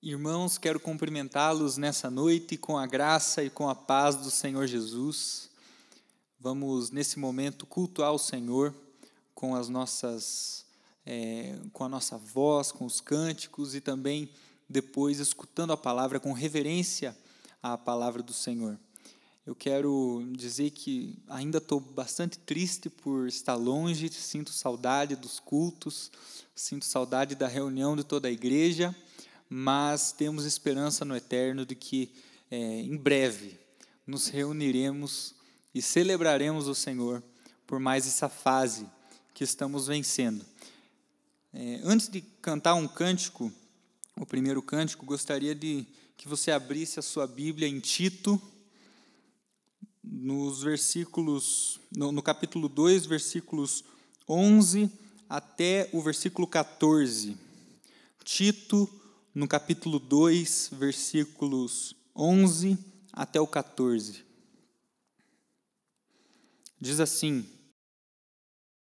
Irmãos, quero cumprimentá-los nessa noite com a graça e com a paz do Senhor Jesus. Vamos, nesse momento, cultuar o Senhor com a nossa voz, com os cânticos e também depois escutando a palavra com reverência à palavra do Senhor. Eu quero dizer que ainda estou bastante triste por estar longe, sinto saudade dos cultos, sinto saudade da reunião de toda a igreja, mas temos esperança no eterno de que em breve nos reuniremos e celebraremos o Senhor por mais essa fase que estamos vencendo. Antes de cantar um cântico, o primeiro cântico, gostaria de que você abrisse a sua Bíblia em Tito, nos versículos, no capítulo 2, versículos 11 até o versículo 14. Tito, no capítulo 2, versículos 11 até o 14. Diz assim: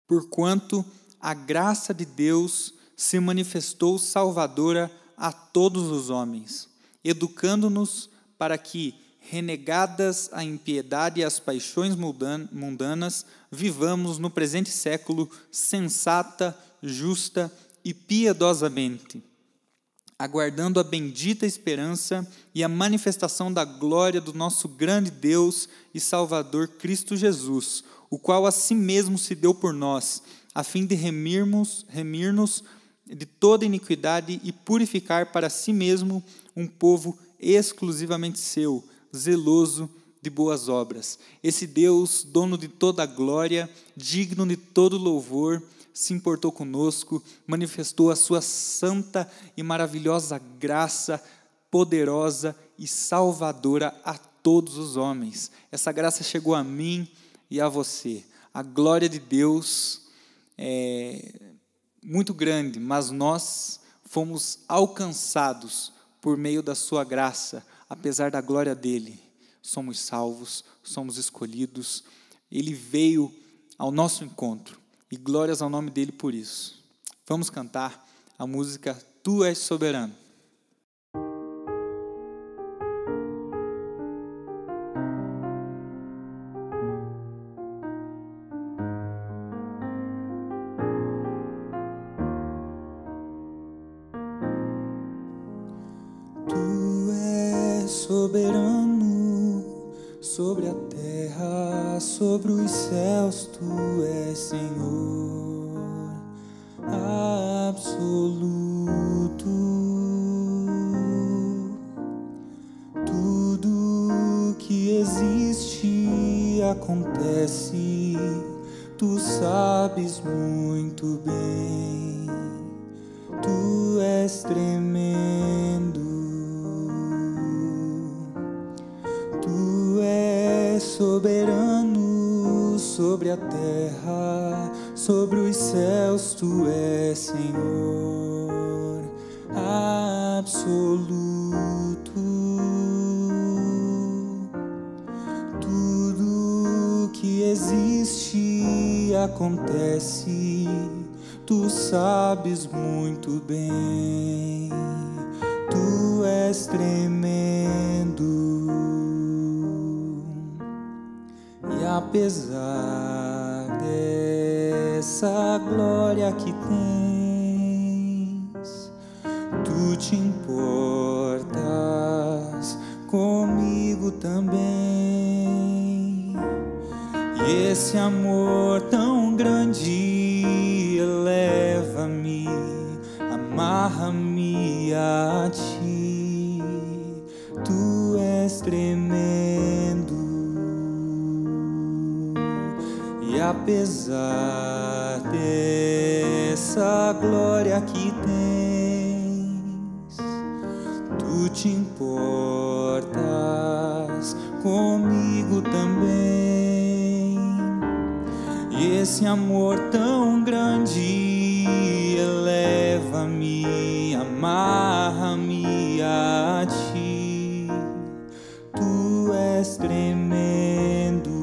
Porquanto a graça de Deus se manifestou salvadora a todos os homens, educando-nos para que, renegadas a impiedade e as paixões mundanas, vivamos no presente século sensata, justa e piedosamente, aguardando a bendita esperança e a manifestação da glória do nosso grande Deus e Salvador Cristo Jesus, o qual a si mesmo se deu por nós, a fim de remir-nos de toda iniquidade e purificar para si mesmo um povo exclusivamente seu, zeloso de boas obras. Esse Deus, dono de toda a glória, digno de todo louvor, se importou conosco, manifestou a sua santa e maravilhosa graça, poderosa e salvadora a todos os homens. Essa graça chegou a mim e a você. A glória de Deus é muito grande, mas nós fomos alcançados por meio da sua graça, apesar da glória dele. Somos salvos, somos escolhidos. Ele veio ao nosso encontro. E glórias ao nome dele por isso. Vamos cantar a música Tu És Soberano. Tu és soberano sobre a terra, sobre os céus, tu és Senhor absoluto. Tudo que existe acontece, tu sabes muito bem, tu és tremendo. Tu és soberano sobre a terra, sobre os céus, tu és Senhor absoluto. Tudo que existe acontece, tu sabes muito bem, tu és tremendo. E apesar dessa glória que tens, tu te importas comigo também. E esse amor tão grande eleva-me, amarra-me a ti. Tu és tremendo. E apesar dessa glória que tens, tu te importas comigo também. E esse amor tão grande eleva-me, amarra-me a ti. Tu és tremendo.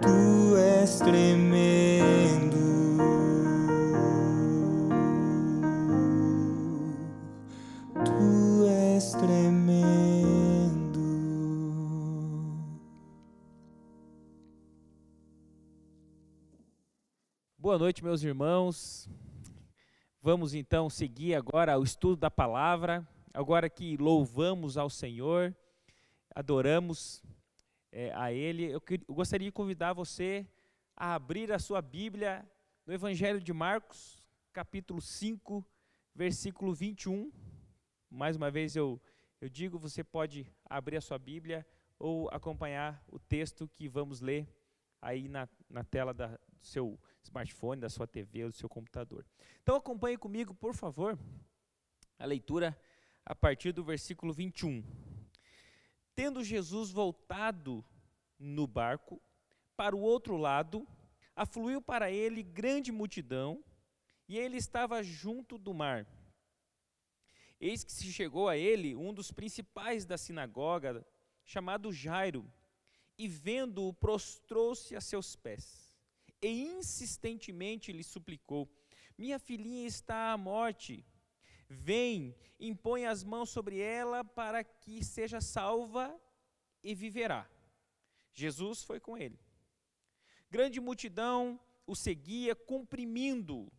Tu és tremendo. Boa noite, meus irmãos. Vamos então seguir agora o estudo da palavra. Agora que louvamos ao Senhor, adoramos a Ele, eu gostaria de convidar você a abrir a sua Bíblia no Evangelho de Marcos, capítulo 5, versículo 21. Mais uma vez eu digo, você pode abrir a sua Bíblia ou acompanhar o texto que vamos ler aí na tela do seu smartphone, da sua TV ou do seu computador. Então acompanhe comigo, por favor, a leitura a partir do versículo 21. Tendo Jesus voltado no barco para o outro lado, afluiu para ele grande multidão, e ele estava junto do mar. Eis que se chegou a ele um dos principais da sinagoga, chamado Jairo, e vendo-o, prostrou-se a seus pés, e insistentemente lhe suplicou: minha filhinha está à morte, vem, impõe as mãos sobre ela para que seja salva e viverá. Jesus foi com ele. Grande multidão o seguia, comprimindo-o.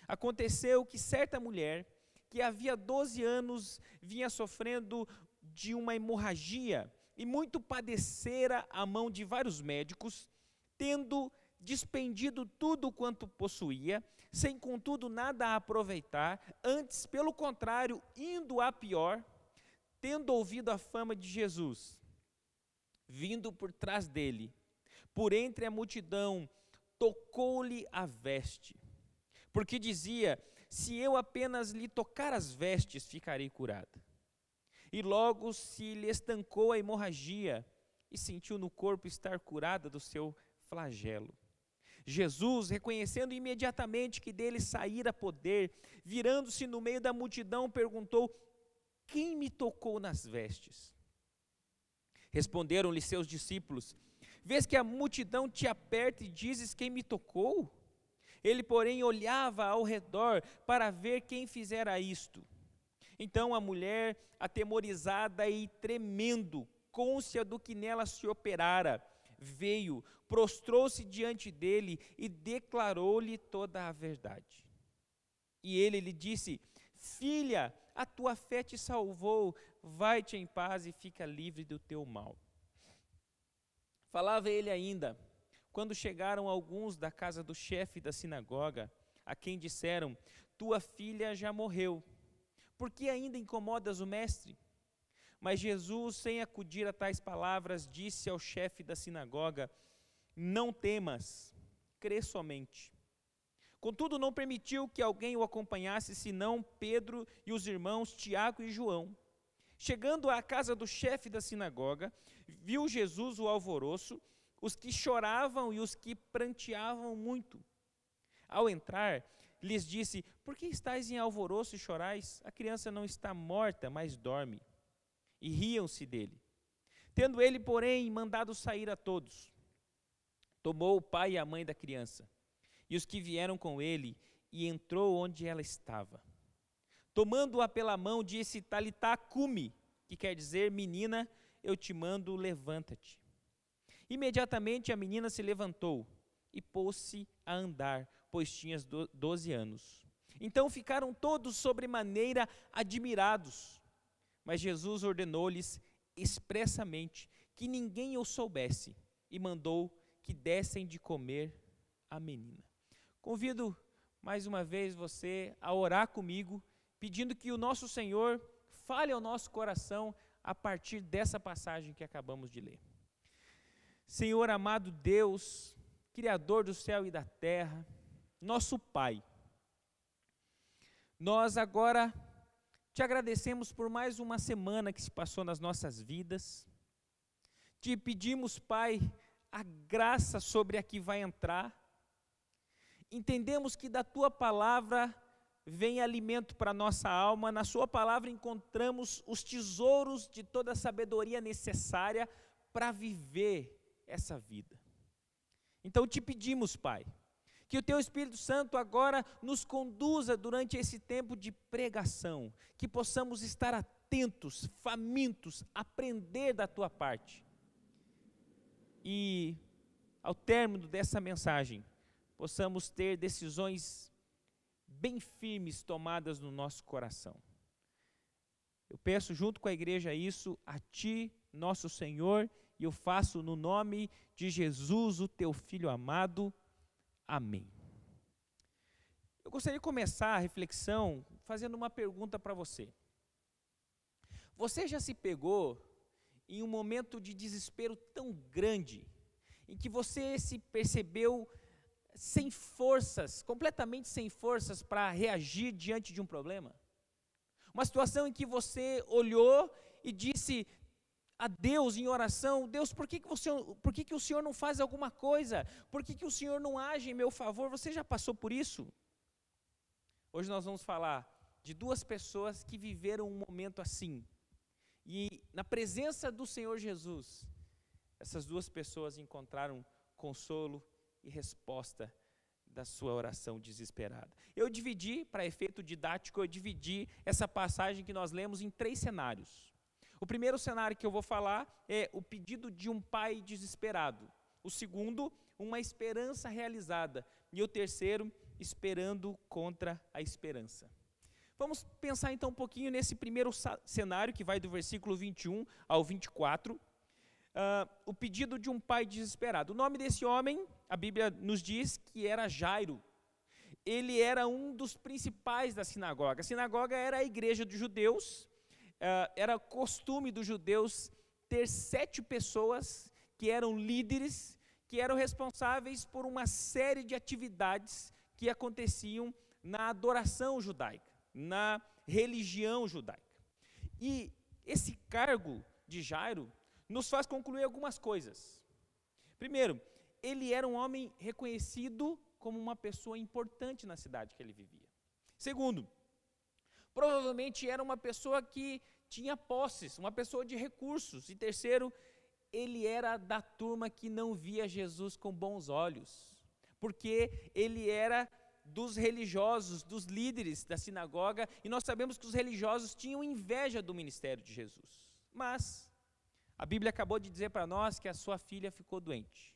Aconteceu que certa mulher, que havia 12 anos, vinha sofrendo de uma hemorragia, e muito padecera à mão de vários médicos, tendo despendido tudo quanto possuía, sem contudo nada a aproveitar, antes, pelo contrário, indo a pior, tendo ouvido a fama de Jesus, vindo por trás dele, por entre a multidão, tocou-lhe a veste, porque dizia: se eu apenas lhe tocar as vestes, ficarei curada. E logo se lhe estancou a hemorragia, e sentiu no corpo estar curada do seu flagelo. Jesus, reconhecendo imediatamente que dele saíra poder, virando-se no meio da multidão, perguntou: quem me tocou nas vestes? Responderam-lhe seus discípulos: vês que a multidão te aperta e dizes: quem me tocou? Ele, porém, olhava ao redor para ver quem fizera isto. Então a mulher, atemorizada e tremendo, cônscia do que nela se operara, veio, prostrou-se diante dele e declarou-lhe toda a verdade. E ele lhe disse: filha, a tua fé te salvou, vai-te em paz e fica livre do teu mal. Falava ele ainda, quando chegaram alguns da casa do chefe da sinagoga, a quem disseram: tua filha já morreu, por que ainda incomodas o mestre? Mas Jesus, sem acudir a tais palavras, disse ao chefe da sinagoga: não temas, crê somente. Contudo, não permitiu que alguém o acompanhasse, senão Pedro e os irmãos Tiago e João. Chegando à casa do chefe da sinagoga, viu Jesus o alvoroço, os que choravam e os que pranteavam muito. Ao entrar, lhes disse: por que estáis em alvoroço e chorais? A criança não está morta, mas dorme. E riam-se dele. Tendo ele, porém, mandado sair a todos, tomou o pai e a mãe da criança, e os que vieram com ele, e entrou onde ela estava. Tomando-a pela mão, disse: Talitá cumi, que quer dizer: menina, eu te mando, levanta-te. Imediatamente a menina se levantou e pôs-se a andar, pois tinha 12 anos. Então ficaram todos sobremaneira admirados. Mas Jesus ordenou-lhes expressamente que ninguém o soubesse e mandou que dessem de comer à menina. Convido mais uma vez você a orar comigo, pedindo que o nosso Senhor fale ao nosso coração a partir dessa passagem que acabamos de ler. Senhor amado Deus, Criador do céu e da terra, nosso Pai, nós agora te agradecemos por mais uma semana que se passou nas nossas vidas. Te pedimos, Pai, a graça sobre a que vai entrar. Entendemos que da Tua palavra vem alimento para a nossa alma. Na Sua palavra encontramos os tesouros de toda a sabedoria necessária para viver essa vida. Então te pedimos, Pai, que o Teu Espírito Santo agora nos conduza durante esse tempo de pregação, que possamos estar atentos, famintos, aprender da Tua parte. E ao término dessa mensagem, possamos ter decisões bem firmes tomadas no nosso coração. Eu peço junto com a igreja isso a Ti, nosso Senhor, e eu faço no nome de Jesus, o Teu Filho amado. Amém. Eu gostaria de começar a reflexão fazendo uma pergunta para você. Você já se pegou em um momento de desespero tão grande, em que você se percebeu sem forças, completamente sem forças para reagir diante de um problema? Uma situação em que você olhou e disse a Deus em oração: Deus, por que o Senhor não faz alguma coisa? Por que o Senhor não age em meu favor? Você já passou por isso? Hoje nós vamos falar de duas pessoas que viveram um momento assim. E na presença do Senhor Jesus, essas duas pessoas encontraram consolo e resposta da sua oração desesperada. Eu dividi, para efeito didático, essa passagem que nós lemos em 3 cenários. O primeiro cenário que eu vou falar é o pedido de um pai desesperado. O segundo, uma esperança realizada. E o terceiro, esperando contra a esperança. Vamos pensar então um pouquinho nesse primeiro cenário, que vai do versículo 21 ao 24. O pedido de um pai desesperado. O nome desse homem, a Bíblia nos diz que era Jairo. Ele era um dos principais da sinagoga. A sinagoga era a igreja dos judeus. Era costume dos judeus ter 7 pessoas que eram líderes, que eram responsáveis por uma série de atividades que aconteciam na adoração judaica, na religião judaica. E esse cargo de Jairo nos faz concluir algumas coisas. Primeiro, ele era um homem reconhecido como uma pessoa importante na cidade que ele vivia. Segundo, provavelmente era uma pessoa que tinha posses, uma pessoa de recursos. E terceiro, ele era da turma que não via Jesus com bons olhos, porque ele era dos religiosos, dos líderes da sinagoga, e nós sabemos que os religiosos tinham inveja do ministério de Jesus. Mas a Bíblia acabou de dizer para nós que a sua filha ficou doente.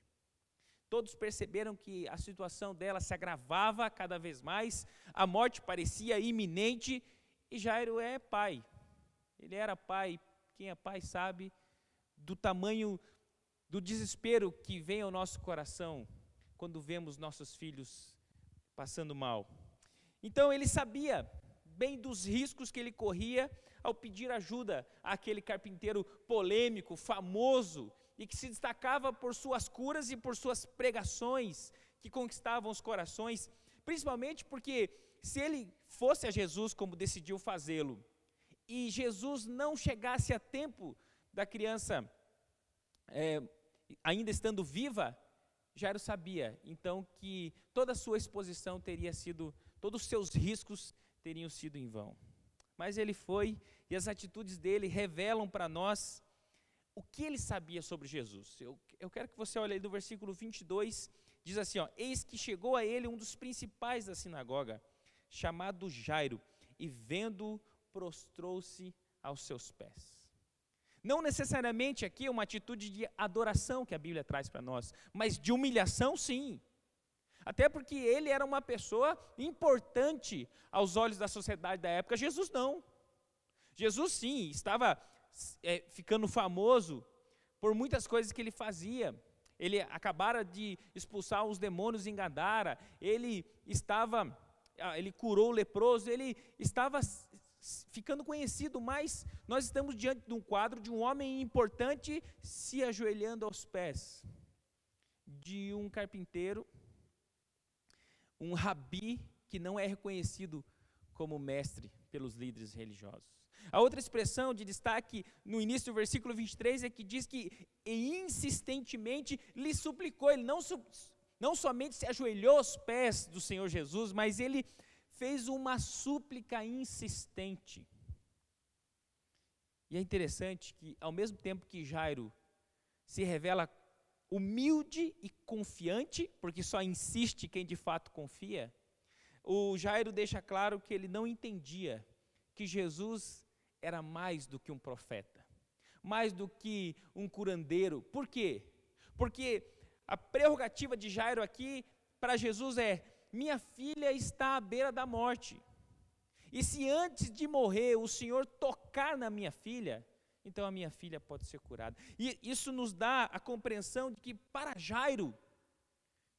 Todos perceberam que a situação dela se agravava cada vez mais, a morte parecia iminente, e Jairo é pai. Ele era pai, quem é pai sabe do tamanho do desespero que vem ao nosso coração quando vemos nossos filhos passando mal. Então ele sabia bem dos riscos que ele corria ao pedir ajuda àquele carpinteiro polêmico, famoso, e que se destacava por suas curas e por suas pregações que conquistavam os corações, principalmente porque se ele fosse a Jesus como decidiu fazê-lo, e Jesus não chegasse a tempo da criança ainda estando viva, Jairo sabia então que toda a sua exposição teria sido, todos os seus riscos teriam sido em vão. Mas ele foi, e as atitudes dele revelam para nós o que ele sabia sobre Jesus. Eu quero que você olhe aí do versículo 22, diz assim, eis que chegou a ele um dos principais da sinagoga, chamado Jairo, e vendo-o, prostrou-se aos seus pés. Não necessariamente aqui uma atitude de adoração que a Bíblia traz para nós, mas de humilhação sim. Até porque ele era uma pessoa importante aos olhos da sociedade da época. Jesus não. Jesus sim, estava ficando famoso por muitas coisas que ele fazia. Ele acabara de expulsar os demônios em Gadara, ele curou o leproso, ele estava ficando conhecido, mas nós estamos diante de um quadro de um homem importante se ajoelhando aos pés de um carpinteiro, um rabi que não é reconhecido como mestre pelos líderes religiosos. A outra expressão de destaque no início do versículo 23 é que diz que insistentemente lhe suplicou. Ele não somente se ajoelhou aos pés do Senhor Jesus, mas ele fez uma súplica insistente. E é interessante que, ao mesmo tempo que Jairo se revela humilde e confiante, porque só insiste quem de fato confia, o Jairo deixa claro que ele não entendia que Jesus era mais do que um profeta, mais do que um curandeiro. Por quê? Porque a prerrogativa de Jairo aqui, para Jesus é: minha filha está à beira da morte. E se antes de morrer o Senhor tocar na minha filha, então a minha filha pode ser curada. E isso nos dá a compreensão de que para Jairo,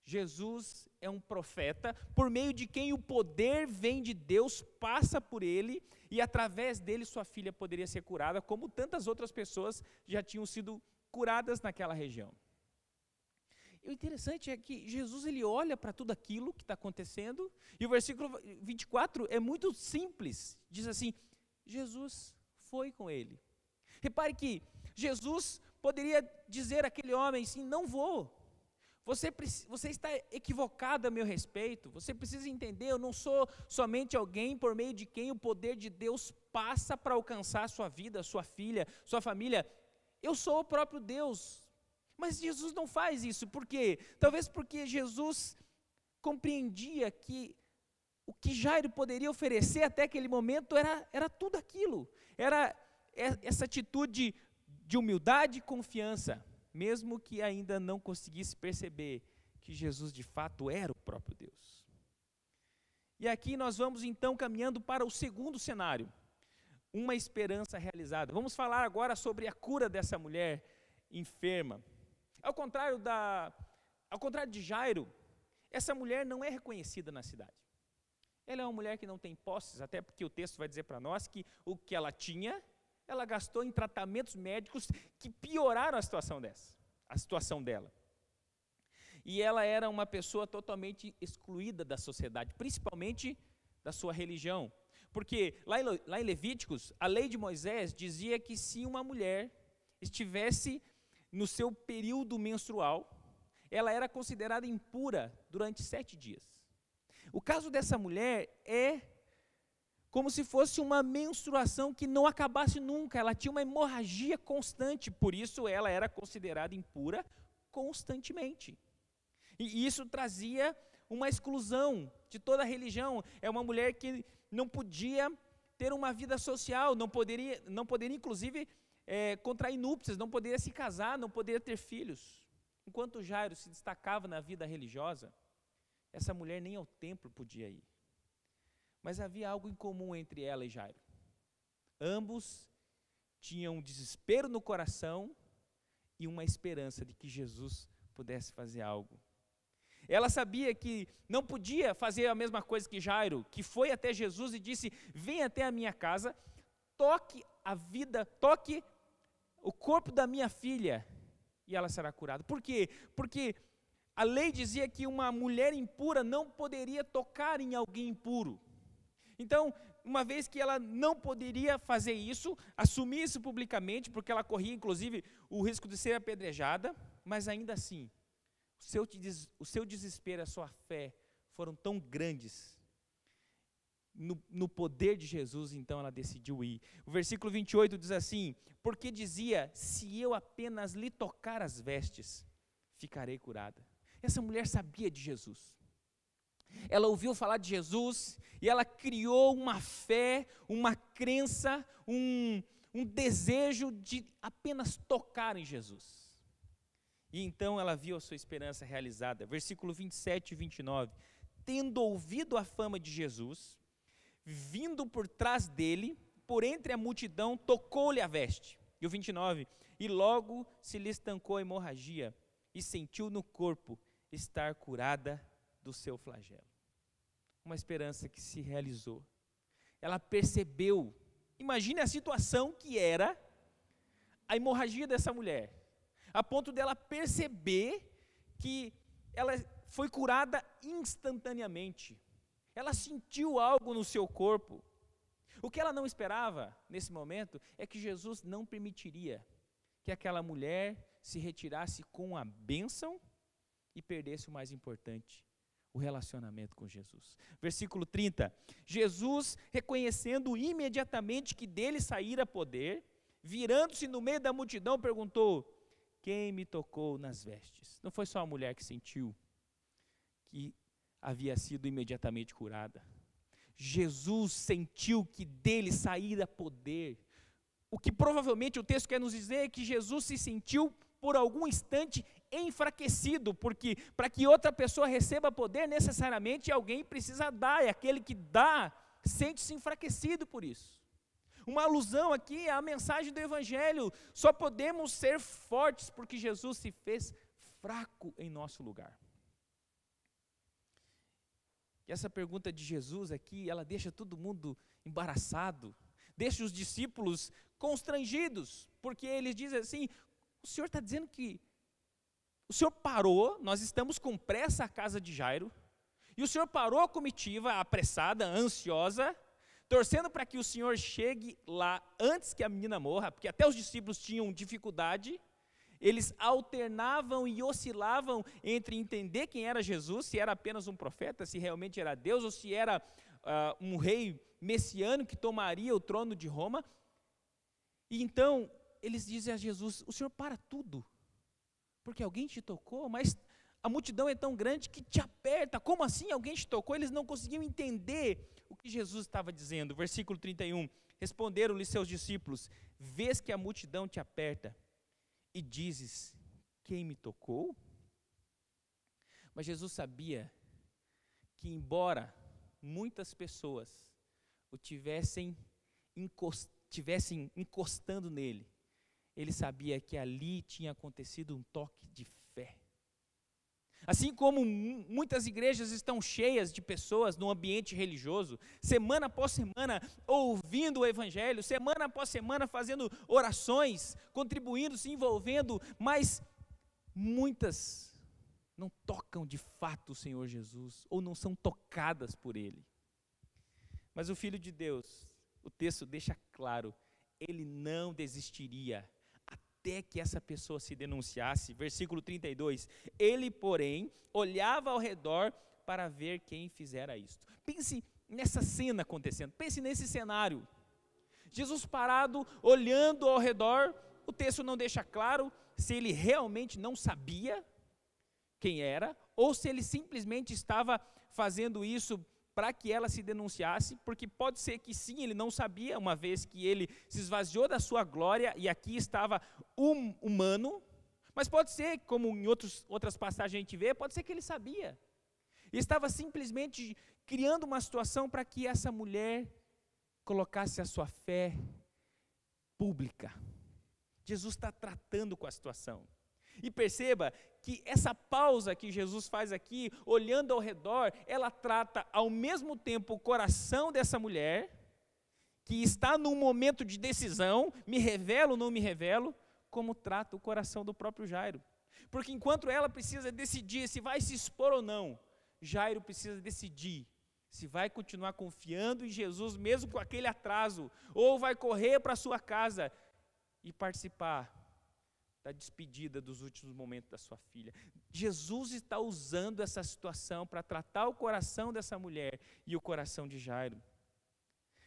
Jesus é um profeta, por meio de quem o poder vem de Deus, passa por ele, e através dele sua filha poderia ser curada, como tantas outras pessoas já tinham sido curadas naquela região. E o interessante é que Jesus ele olha para tudo aquilo que está acontecendo, e o versículo 24 é muito simples, diz assim: Jesus foi com ele. Repare que Jesus poderia dizer àquele homem assim: não vou. Você está equivocado a meu respeito, você precisa entender, eu não sou somente alguém por meio de quem o poder de Deus passa para alcançar a sua vida, sua filha, sua família. Eu sou o próprio Deus. Mas Jesus não faz isso, por quê? Talvez porque Jesus compreendia que o que Jairo poderia oferecer até aquele momento era tudo aquilo, era essa atitude de humildade e confiança, mesmo que ainda não conseguisse perceber que Jesus de fato era o próprio Deus. E aqui nós vamos então caminhando para o segundo cenário, uma esperança realizada. Vamos falar agora sobre a cura dessa mulher enferma. Ao contrário de Jairo, essa mulher não é reconhecida na cidade. Ela é uma mulher que não tem posses, até porque o texto vai dizer para nós que o que ela tinha, ela gastou em tratamentos médicos que pioraram a situação dela. E ela era uma pessoa totalmente excluída da sociedade, principalmente da sua religião. Porque lá em Levíticos, a lei de Moisés dizia que se uma mulher estivesse no seu período menstrual, ela era considerada impura durante 7 dias. O caso dessa mulher é como se fosse uma menstruação que não acabasse nunca, ela tinha uma hemorragia constante, por isso ela era considerada impura constantemente. E isso trazia uma exclusão de toda a religião. É uma mulher que não podia ter uma vida social, não poderia inclusive contrair núpcias, não poderia se casar, não poderia ter filhos. Enquanto Jairo se destacava na vida religiosa, essa mulher nem ao templo podia ir. Mas havia algo em comum entre ela e Jairo. Ambos tinham um desespero no coração e uma esperança de que Jesus pudesse fazer algo. Ela sabia que não podia fazer a mesma coisa que Jairo, que foi até Jesus e disse: vem até a minha casa, toque o corpo da minha filha e ela será curada. Por quê? Porque a lei dizia que uma mulher impura não poderia tocar em alguém impuro. Então, uma vez que ela não poderia fazer isso, assumir isso publicamente, porque ela corria inclusive o risco de ser apedrejada, mas ainda assim, o seu desespero e a sua fé foram tão grandes no poder de Jesus, então ela decidiu ir. O versículo 28 diz assim: porque dizia, se eu apenas lhe tocar as vestes, ficarei curada. Essa mulher sabia de Jesus. Ela ouviu falar de Jesus e ela criou uma fé, uma crença, um desejo de apenas tocar em Jesus. E então ela viu a sua esperança realizada. Versículo 27 e 29. Tendo ouvido a fama de Jesus, vindo por trás dele, por entre a multidão, tocou-lhe a veste. E o 29. E logo se lhe estancou a hemorragia e sentiu no corpo estar curada do seu flagelo. Uma esperança que se realizou. Ela percebeu, imagine a situação que era a hemorragia dessa mulher, a ponto dela perceber que ela foi curada instantaneamente. Ela sentiu algo no seu corpo. O que ela não esperava nesse momento é que Jesus não permitiria que aquela mulher se retirasse com a bênção e perdesse o mais importante, o relacionamento com Jesus. Versículo 30, Jesus, reconhecendo imediatamente que dele saíra poder, virando-se no meio da multidão, perguntou: quem me tocou nas vestes? Não foi só a mulher que sentiu que havia sido imediatamente curada. Jesus sentiu que dele saíra poder. O que provavelmente o texto quer nos dizer é que Jesus se sentiu por algum instante enfraquecido, porque para que outra pessoa receba poder, necessariamente alguém precisa dar, e aquele que dá sente-se enfraquecido por isso. Uma alusão aqui à mensagem do Evangelho: só podemos ser fortes porque Jesus se fez fraco em nosso lugar. E essa pergunta de Jesus aqui, ela deixa todo mundo embaraçado, deixa os discípulos constrangidos, porque eles dizem assim: o Senhor está dizendo que o Senhor parou, nós estamos com pressa à casa de Jairo, e o Senhor parou a comitiva apressada, ansiosa, torcendo para que o Senhor chegue lá antes que a menina morra, porque até os discípulos tinham dificuldade. Eles alternavam e oscilavam entre entender quem era Jesus, se era apenas um profeta, se realmente era Deus, ou se era um rei messiânico que tomaria o trono de Roma. E então, eles dizem a Jesus: o Senhor para tudo, porque alguém te tocou, mas a multidão é tão grande que te aperta. Como assim alguém te tocou? Eles não conseguiam entender o que Jesus estava dizendo. Versículo 31, responderam-lhe seus discípulos: vês que a multidão te aperta, e dizes: quem me tocou? Mas Jesus sabia que, embora muitas pessoas o tivessem encostando nele, ele sabia que ali tinha acontecido um toque de fé. Assim como muitas igrejas estão cheias de pessoas no ambiente religioso, semana após semana ouvindo o Evangelho, semana após semana fazendo orações, contribuindo, se envolvendo, mas muitas não tocam de fato o Senhor Jesus, ou não são tocadas por Ele. Mas o Filho de Deus, o texto deixa claro, Ele não desistiria até que essa pessoa se denunciasse. Versículo 32, ele, porém, olhava ao redor para ver quem fizera isto. Pense nessa cena acontecendo, pense nesse cenário. Jesus parado, olhando ao redor. O texto não deixa claro se ele realmente não sabia quem era, ou se ele simplesmente estava fazendo isso para que ela se denunciasse, porque pode ser que sim, ele não sabia, uma vez que ele se esvaziou da sua glória, e aqui estava humano, mas pode ser, como em outras passagens a gente vê, pode ser que ele sabia, e estava simplesmente criando uma situação para que essa mulher colocasse a sua fé pública. Jesus está tratando com a situação. E perceba que essa pausa que Jesus faz aqui, olhando ao redor, ela trata ao mesmo tempo o coração dessa mulher, que está num momento de decisão, me revelo ou não me revelo, como trata o coração do próprio Jairo. Porque enquanto ela precisa decidir se vai se expor ou não, Jairo precisa decidir se vai continuar confiando em Jesus, mesmo com aquele atraso, ou vai correr para sua casa e participar da despedida dos últimos momentos da sua filha. Jesus está usando essa situação para tratar o coração dessa mulher e o coração de Jairo.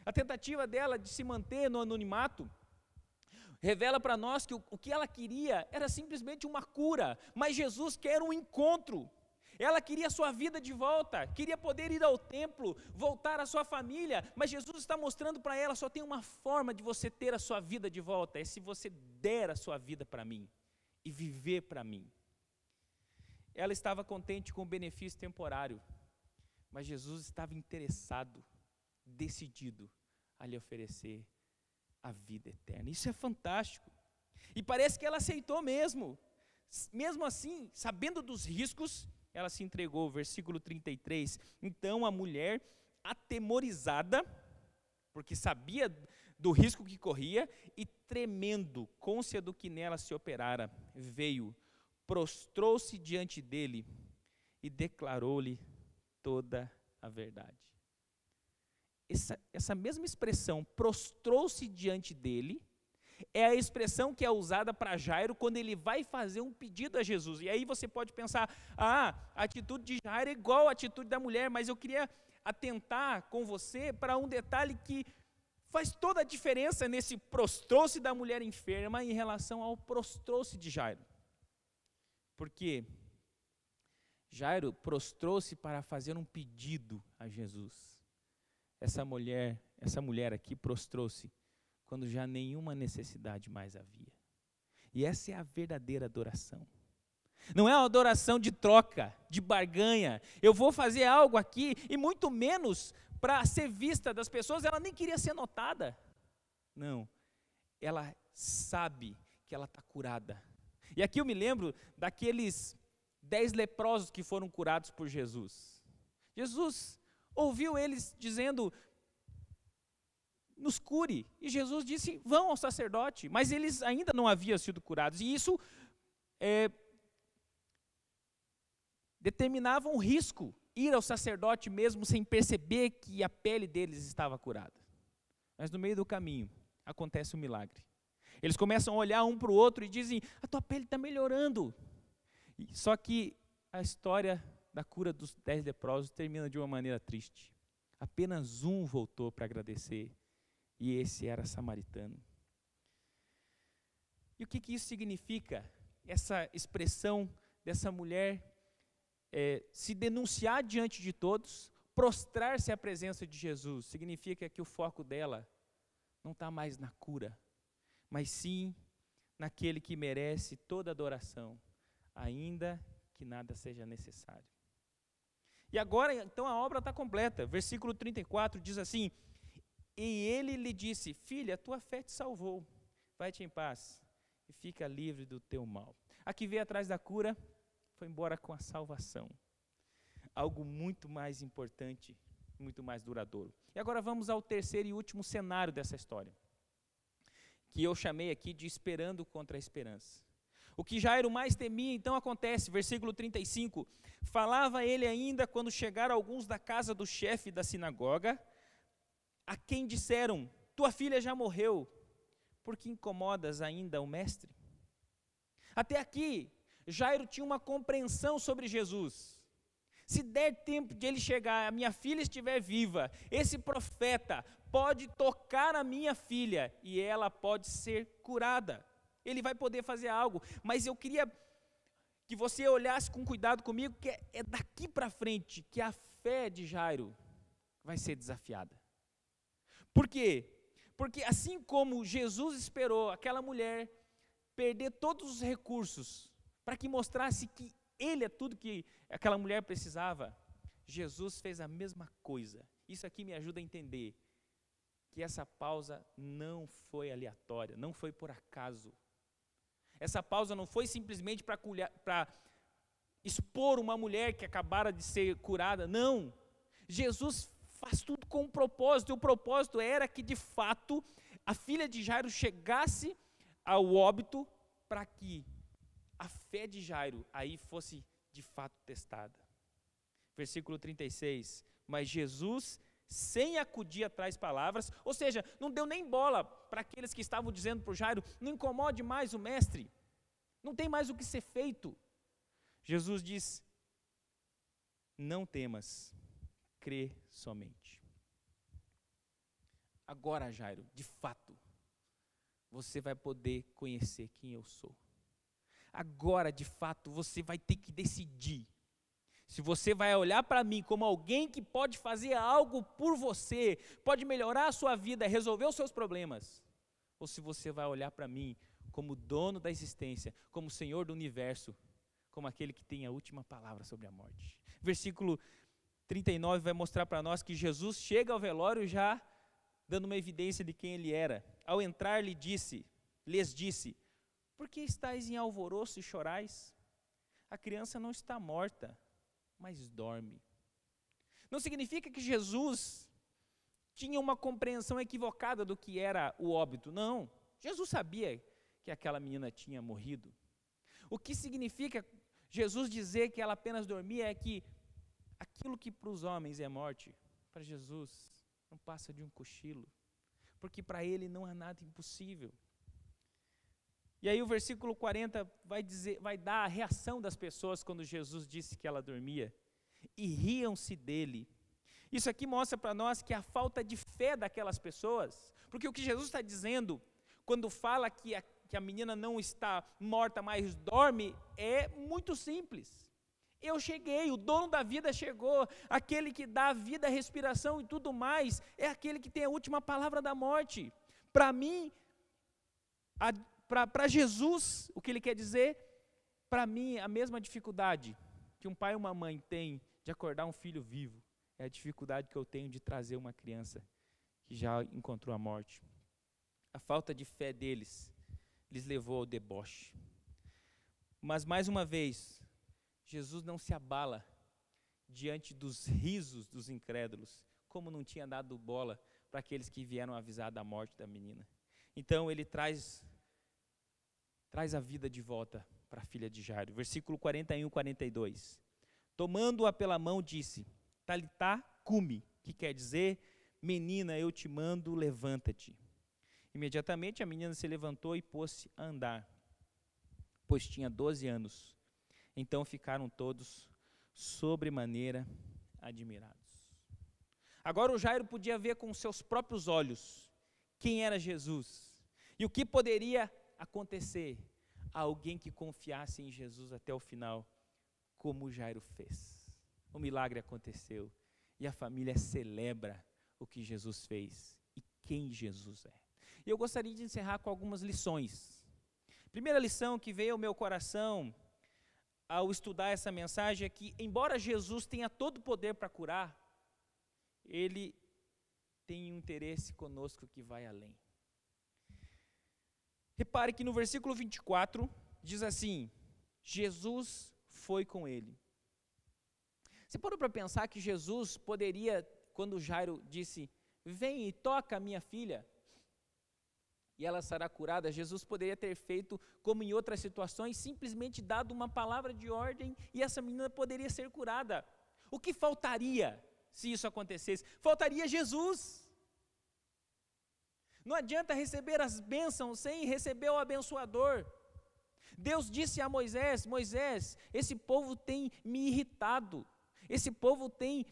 A tentativa dela de se manter no anonimato revela para nós que o que ela queria era simplesmente uma cura, mas Jesus quer um encontro. Ela queria sua vida de volta, queria poder ir ao templo, voltar à sua família, mas Jesus está mostrando para ela: só tem uma forma de você ter a sua vida de volta, é se você der a sua vida para mim e viver para mim. Ela estava contente com o benefício temporário, mas Jesus estava interessado, decidido a lhe oferecer a vida eterna. Isso é fantástico. E parece que ela aceitou mesmo. Mesmo assim, sabendo dos riscos, ela se entregou. Versículo 33, então a mulher, atemorizada, porque sabia do risco que corria, e tremendo, cônscia do que nela se operara, veio, prostrou-se diante dele e declarou-lhe toda a verdade. Essa mesma expressão, prostrou-se diante dele, é a expressão que é usada para Jairo quando ele vai fazer um pedido a Jesus. E aí você pode pensar: a atitude de Jairo é igual à atitude da mulher, mas eu queria atentar com você para um detalhe que faz toda a diferença nesse prostrou-se da mulher enferma em relação ao prostrou-se de Jairo. Porque Jairo prostrou-se para fazer um pedido a Jesus. Essa mulher aqui prostrou-se quando já nenhuma necessidade mais havia. E essa é a verdadeira adoração. Não é uma adoração de troca, de barganha. Eu vou fazer algo aqui, e muito menos para ser vista das pessoas. Ela nem queria ser notada. Não, ela sabe que ela está curada. E aqui eu me lembro daqueles 10 leprosos que foram curados por Jesus. Jesus ouviu eles dizendo: nos cure. E Jesus disse: vão ao sacerdote. Mas eles ainda não haviam sido curados. E isso determinava um risco, ir ao sacerdote mesmo sem perceber que a pele deles estava curada. Mas no meio do caminho acontece um milagre. Eles começam a olhar um para o outro e dizem: a tua pele está melhorando. Só que a história da cura dos 10 leprosos termina de uma maneira triste. Apenas um voltou para agradecer, e esse era samaritano. E o que isso significa? Essa expressão dessa mulher se denunciar diante de todos, prostrar-se à presença de Jesus, significa que o foco dela não está mais na cura, mas sim naquele que merece toda adoração, ainda que nada seja necessário. E agora, então, a obra está completa. Versículo 34 diz assim: e ele lhe disse: filha, tua fé te salvou, vai-te em paz e fica livre do teu mal. A que veio atrás da cura foi embora com a salvação. Algo muito mais importante, muito mais duradouro. E agora vamos ao terceiro e último cenário dessa história, que eu chamei aqui de esperando contra a esperança. O que Jairo mais temia, então, acontece. Versículo 35, falava ele ainda quando chegaram alguns da casa do chefe da sinagoga, a quem disseram: tua filha já morreu, por que incomodas ainda o mestre? Até aqui, Jairo tinha uma compreensão sobre Jesus. Se der tempo de ele chegar, a minha filha estiver viva, esse profeta pode tocar a minha filha e ela pode ser curada. Ele vai poder fazer algo, mas eu queria que você olhasse com cuidado comigo, que é daqui para frente que a fé de Jairo vai ser desafiada. Por quê? Porque assim como Jesus esperou aquela mulher perder todos os recursos para que mostrasse que ele é tudo que aquela mulher precisava, Jesus fez a mesma coisa. Isso aqui me ajuda a entender que essa pausa não foi aleatória, não foi por acaso. Essa pausa não foi simplesmente para expor uma mulher que acabara de ser curada, não. Jesus faz tudo com um propósito, e o propósito era que, de fato, a filha de Jairo chegasse ao óbito para que a fé de Jairo aí fosse, de fato, testada. Versículo 36, mas Jesus, sem acudir atrás palavras, ou seja, não deu nem bola para aqueles que estavam dizendo para o Jairo: não incomode mais o mestre, não tem mais o que ser feito. Jesus diz: não temas, crê somente. Agora, Jairo, de fato, você vai poder conhecer quem eu sou. Agora, de fato, você vai ter que decidir se você vai olhar para mim como alguém que pode fazer algo por você, pode melhorar a sua vida, resolver os seus problemas, ou se você vai olhar para mim como dono da existência, como Senhor do universo, como aquele que tem a última palavra sobre a morte. Versículo 39 vai mostrar para nós que Jesus chega ao velório já dando uma evidência de quem ele era. Ao entrar, lhes disse: por que estáis em alvoroço e chorais? A criança não está morta, mas dorme. Não significa que Jesus tinha uma compreensão equivocada do que era o óbito, não. Jesus sabia que aquela menina tinha morrido. O que significa Jesus dizer que ela apenas dormia é que aquilo que para os homens é morte, para Jesus não passa de um cochilo, porque para ele não há nada impossível. E aí o versículo 40 vai dar a reação das pessoas quando Jesus disse que ela dormia. E riam-se dele. Isso aqui mostra para nós que a falta de fé daquelas pessoas, porque o que Jesus está dizendo, quando fala que a menina não está morta, mas dorme, é muito simples. Eu cheguei, o dono da vida chegou, aquele que dá a vida, a respiração e tudo mais, é aquele que tem a última palavra da morte. Para mim, para Jesus, o que ele quer dizer para mim, a mesma dificuldade que um pai e uma mãe têm de acordar um filho vivo, é a dificuldade que eu tenho de trazer uma criança que já encontrou a morte. A falta de fé deles lhes levou ao deboche. Mas, mais uma vez, Jesus não se abala diante dos risos dos incrédulos, como não tinha dado bola para aqueles que vieram avisar da morte da menina. Então, ele traz a vida de volta para a filha de Jairo. Versículo 41 e 42. Tomando-a pela mão, disse: Talitá cumi, que quer dizer: menina, eu te mando, levanta-te. Imediatamente a menina se levantou e pôs-se a andar, pois tinha 12 anos. Então ficaram todos sobremaneira admirados. Agora o Jairo podia ver com seus próprios olhos quem era Jesus e o que poderia acontecer a alguém que confiasse em Jesus até o final, como o Jairo fez. O milagre aconteceu e a família celebra o que Jesus fez e quem Jesus é. E eu gostaria de encerrar com algumas lições. Primeira lição que veio ao meu coração ao estudar essa mensagem é que, embora Jesus tenha todo o poder para curar, Ele tem um interesse conosco que vai além. Repare que no versículo 24, diz assim: Jesus foi com ele. Você parou para pensar que Jesus poderia, quando Jairo disse: vem e toca a minha filha, e ela será curada, Jesus poderia ter feito como em outras situações, simplesmente dado uma palavra de ordem e essa menina poderia ser curada. O que faltaria se isso acontecesse? Faltaria Jesus. Não adianta receber as bênçãos sem receber o abençoador. Deus disse a Moisés: Moisés, esse povo tem me irritado, esse povo tem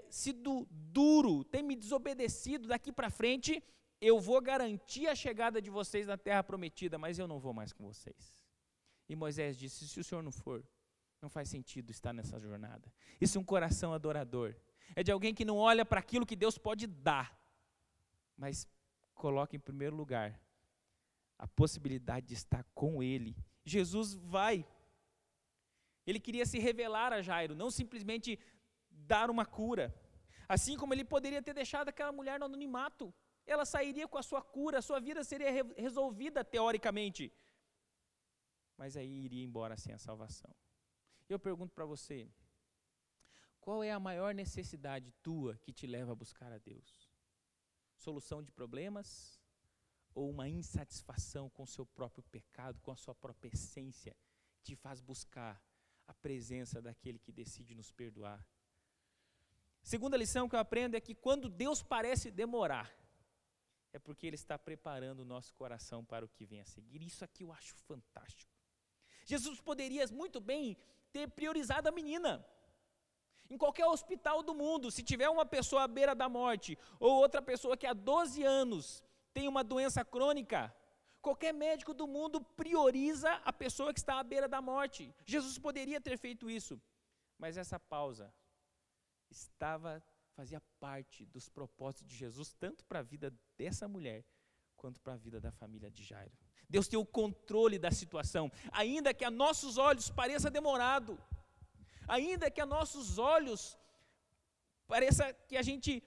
sido duro, tem me desobedecido. Daqui para frente eu vou garantir a chegada de vocês na terra prometida, mas eu não vou mais com vocês. E Moisés disse: se o senhor não for, não faz sentido estar nessa jornada. Isso é um coração adorador, é de alguém que não olha para aquilo que Deus pode dar, mas coloca em primeiro lugar a possibilidade de estar com Ele. Jesus vai. Ele queria se revelar a Jairo, não simplesmente dar uma cura. Assim como ele poderia ter deixado aquela mulher no anonimato, ela sairia com a sua cura, a sua vida seria resolvida teoricamente, mas aí iria embora sem a salvação. Eu pergunto para você: qual é a maior necessidade tua que te leva a buscar a Deus? Solução de problemas ou uma insatisfação com o seu próprio pecado, com a sua própria essência, te faz buscar a presença daquele que decide nos perdoar? Segunda lição que eu aprendo é que quando Deus parece demorar, é porque Ele está preparando o nosso coração para o que vem a seguir. Isso aqui eu acho fantástico. Jesus poderia muito bem ter priorizado a menina. Em qualquer hospital do mundo, se tiver uma pessoa à beira da morte, ou outra pessoa que há 12 anos tem uma doença crônica, qualquer médico do mundo prioriza a pessoa que está à beira da morte. Jesus poderia ter feito isso, mas essa pausa fazia parte dos propósitos de Jesus, tanto para a vida dessa mulher, quanto para a vida da família de Jairo. Deus tem o controle da situação, ainda que a nossos olhos pareça demorado, ainda que a nossos olhos pareça que a gente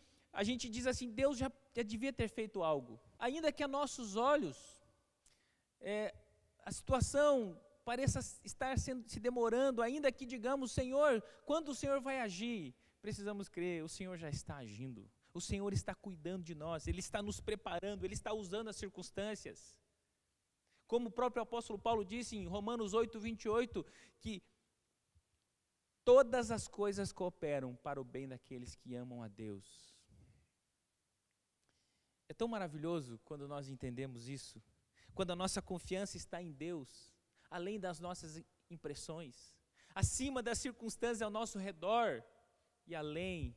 diz assim: Deus já devia ter feito algo, ainda que a nossos olhos a situação pareça estar se demorando, ainda que digamos: Senhor, quando o Senhor vai agir? Precisamos crer, o Senhor já está agindo, o Senhor está cuidando de nós, Ele está nos preparando, Ele está usando as circunstâncias. Como o próprio apóstolo Paulo disse em Romanos 8, 28, que todas as coisas cooperam para o bem daqueles que amam a Deus. É tão maravilhoso quando nós entendemos isso, quando a nossa confiança está em Deus, além das nossas impressões, acima das circunstâncias ao nosso redor e além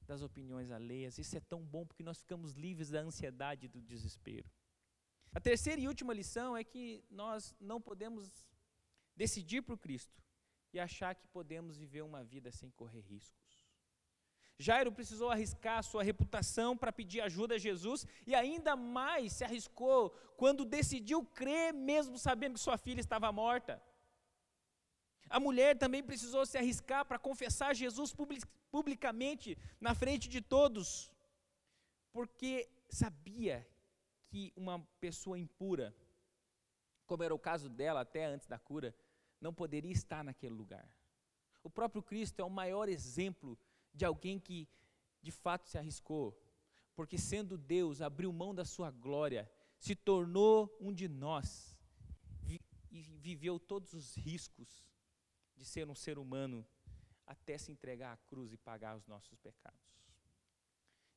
das opiniões alheias. Isso é tão bom porque nós ficamos livres da ansiedade e do desespero. A terceira e última lição é que nós não podemos decidir por Cristo e achar que podemos viver uma vida sem correr riscos. Jairo precisou arriscar a sua reputação para pedir ajuda a Jesus e ainda mais se arriscou quando decidiu crer mesmo sabendo que sua filha estava morta. A mulher também precisou se arriscar para confessar Jesus publicamente, na frente de todos, porque sabia que uma pessoa impura, como era o caso dela até antes da cura, não poderia estar naquele lugar. O próprio Cristo é o maior exemplo de alguém que de fato se arriscou, porque sendo Deus, abriu mão da sua glória, se tornou um de nós, e viveu todos os riscos de ser um ser humano, até se entregar à cruz e pagar os nossos pecados.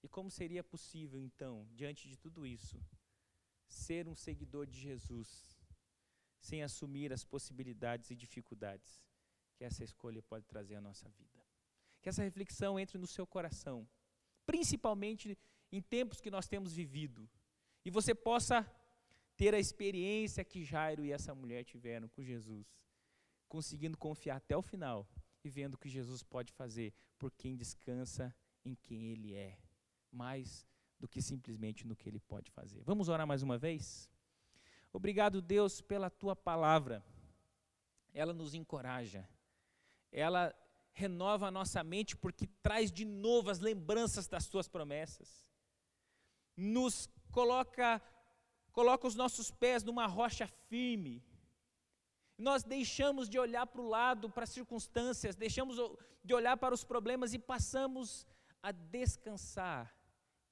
E como seria possível, então, diante de tudo isso, ser um seguidor de Jesus, sem assumir as possibilidades e dificuldades que essa escolha pode trazer à nossa vida? Que essa reflexão entre no seu coração, principalmente em tempos que nós temos vivido, e você possa ter a experiência que Jairo e essa mulher tiveram com Jesus, conseguindo confiar até o final e vendo o que Jesus pode fazer por quem descansa em quem Ele é, mais do que simplesmente no que Ele pode fazer. Vamos orar mais uma vez? Obrigado, Deus, pela Tua palavra. Ela nos encoraja, ela renova a nossa mente porque traz de novo as lembranças das Tuas promessas, nos coloca os nossos pés numa rocha firme. Nós deixamos de olhar para o lado, para as circunstâncias, deixamos de olhar para os problemas e passamos a descansar,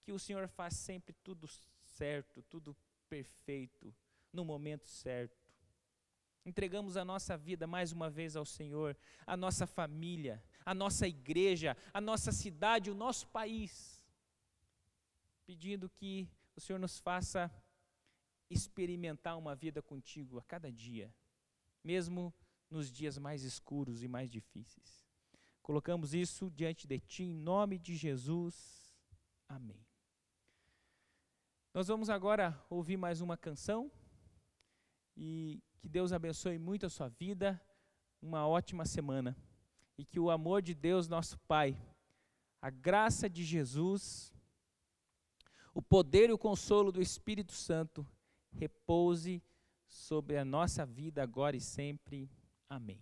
que o Senhor faz sempre tudo certo, tudo perfeito, no momento certo. Entregamos a nossa vida mais uma vez ao Senhor, a nossa família, a nossa igreja, a nossa cidade, o nosso país, pedindo que o Senhor nos faça experimentar uma vida contigo a cada dia, mesmo nos dias mais escuros e mais difíceis. Colocamos isso diante de Ti, em nome de Jesus. Amém. Nós vamos agora ouvir mais uma canção, e que Deus abençoe muito a sua vida, uma ótima semana, e que o amor de Deus, nosso Pai, a graça de Jesus, o poder e o consolo do Espírito Santo repouse sobre a nossa vida agora e sempre. Amém.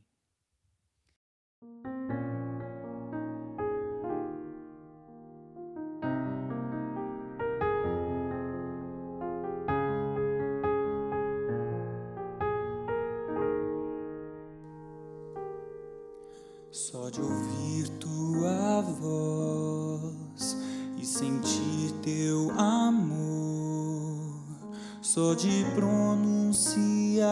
Só de ouvir tua voz e sentir teu amor, só de pronunciar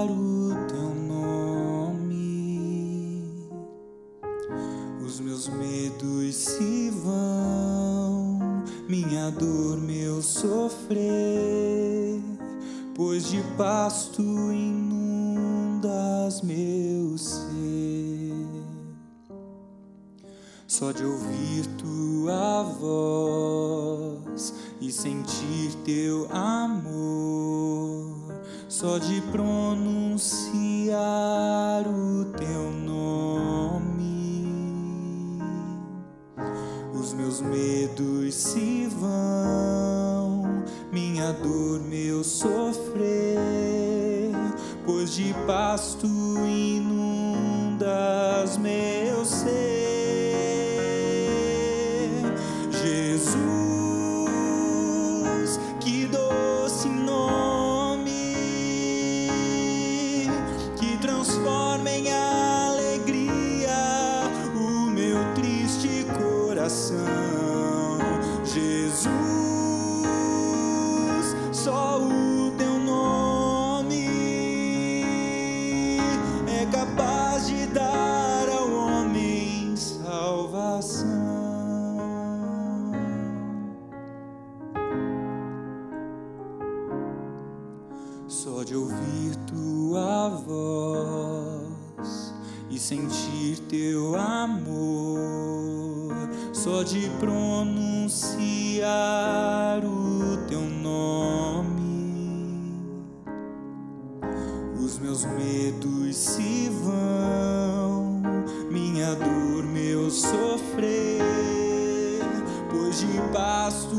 o teu nome, os meus medos se vão, minha dor, meu sofrer, pois de pasto inundas meu ser. Só de ouvir tua voz e sentir teu amor, só de pronunciar o teu nome, os meus medos se vão, minha dor, meu sofrer, pois de pasto inundas meu ser. Jesus, que doce nome, que transforma em alegria o meu triste coração. Jesus, só o teu nome é capaz de dar ao homem salvação. Só de ouvir tua voz e sentir teu amor, só de pronunciar o teu nome, os meus medos se vão, minha dor, meu sofrer, pois de pasto